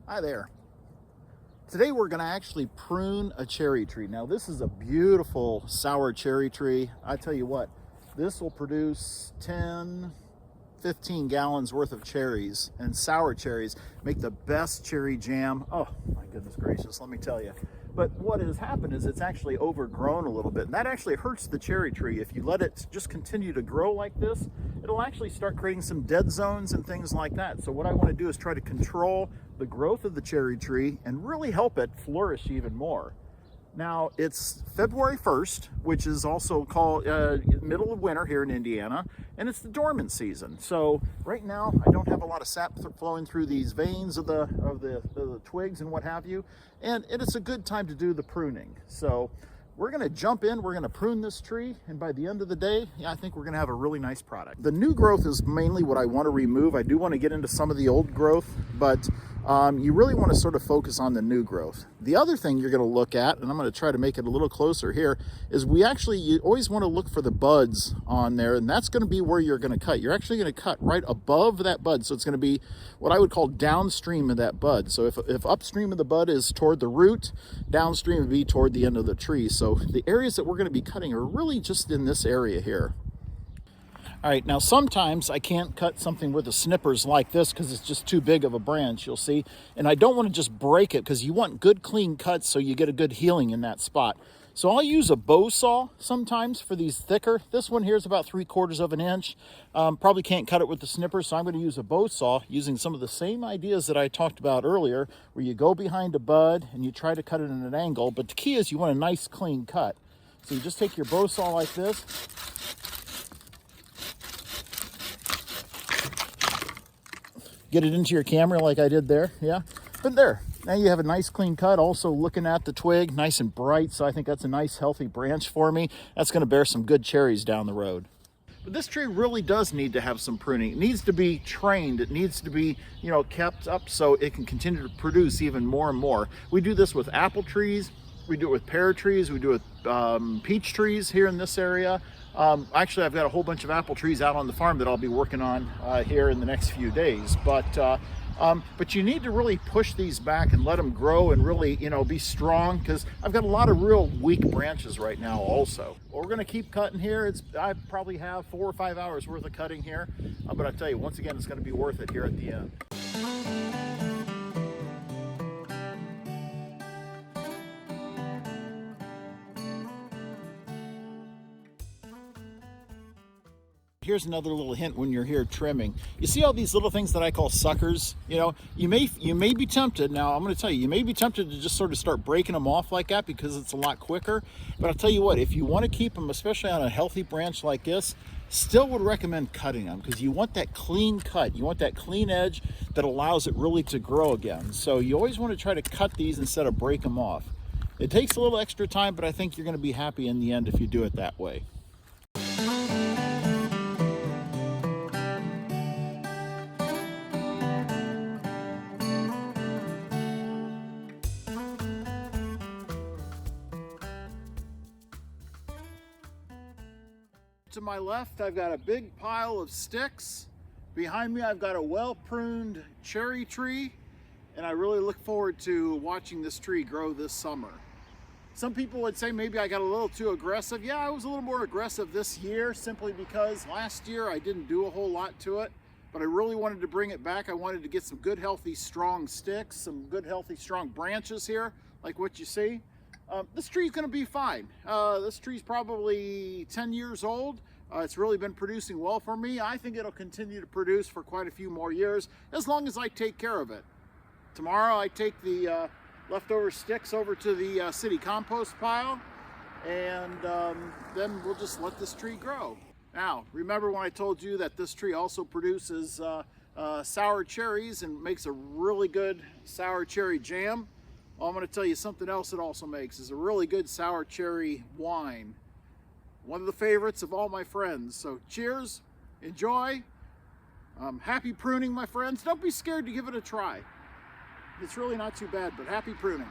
Hi there. Today we're going to actually prune a cherry tree. Now this is a beautiful sour cherry tree. I tell you what, this will produce 10, 15 gallons worth of cherries, and sour cherries make the best cherry jam. Oh my goodness gracious, let me tell you. But what has happened is it's actually overgrown a little bit, and that actually hurts the cherry tree. If you let it just continue to grow like this, it'll actually start creating some dead zones and things like that. So what I want to do is try to control the growth of the cherry tree and really help it flourish even more. Now it's February 1st, which is also called middle of winter here in Indiana, and it's the dormant season. So right now I don't have a lot of sap flowing through these veins of the twigs and what have you, and it's a good time to do the pruning. So we're going to jump in, we're going to prune this tree, and by the end of the day, I think we're going to have a really nice product. The new growth is mainly what I want to remove. I do want to get into some of the old growth, but you really want to sort of focus on the new growth. The other thing you're going to look at, and I'm going to try to make it a little closer here, is you always want to look for the buds on there, and that's going to be where you're going to cut. You're actually going to cut right above that bud, so it's going to be what I would call downstream of that bud. So if upstream of the bud is toward the root, downstream would be toward the end of the tree. So the areas that we're going to be cutting are really just in this area here. All right, now sometimes I can't cut something with the snippers like this because it's just too big of a branch, you'll see. And I don't want to just break it because you want good clean cuts so you get a good healing in that spot. So I'll use a bow saw sometimes for these thicker. This one here is about 3/4 of an inch. Probably can't cut it with the snipper, so I'm going to use a bow saw using some of the same ideas that I talked about earlier, where you go behind a bud and you try to cut it in an angle. But the key is you want a nice clean cut. So you just take your bow saw like this. Get it into your camera like I did there, yeah. But there, now you have a nice clean cut. Also looking at the twig, nice and bright, so I think that's a nice healthy branch for me. That's gonna bear some good cherries down the road. But this tree really does need to have some pruning. It needs to be trained. It needs to be, kept up so it can continue to produce even more and more. We do this with apple trees, we do it with pear trees, we do it with peach trees here in this area. Actually, I've got a whole bunch of apple trees out on the farm that I'll be working on here in the next few days. But you need to really push these back and let them grow and really, be strong, because I've got a lot of real weak branches right now also. We're going to keep cutting here. I probably have 4 or 5 hours worth of cutting here. But I tell you, once again, it's going to be worth it here at the end. Here's another little hint when you're here trimming. You see all these little things that I call suckers? You may be tempted. Now I'm going to tell you, you may be tempted to just sort of start breaking them off like that because it's a lot quicker. But I'll tell you what, if you want to keep them, especially on a healthy branch like this, still would recommend cutting them, because you want that clean cut. You want that clean edge that allows it really to grow again. So you always want to try to cut these instead of break them off. It takes a little extra time, but I think you're going to be happy in the end if you do it that way. To my left, I've got a big pile of sticks. Behind me, I've got a well-pruned cherry tree, and I really look forward to watching this tree grow this summer. Some people would say maybe I got a little too aggressive. Yeah, I was a little more aggressive this year, simply because last year I didn't do a whole lot to it, but I really wanted to bring it back. I wanted to get some good, healthy, strong sticks, some good, healthy, strong branches here, like what you see. This tree's going to be fine. This tree's probably 10 years old. It's really been producing well for me. I think it'll continue to produce for quite a few more years, as long as I take care of it. Tomorrow I take the leftover sticks over to the city compost pile, and then we'll just let this tree grow. Now, remember when I told you that this tree also produces sour cherries and makes a really good sour cherry jam? Well, I'm going to tell you something else it also makes is a really good sour cherry wine. One of the favorites of all my friends. So cheers, enjoy, happy pruning, my friends. Don't be scared to give it a try. It's really not too bad, but happy pruning.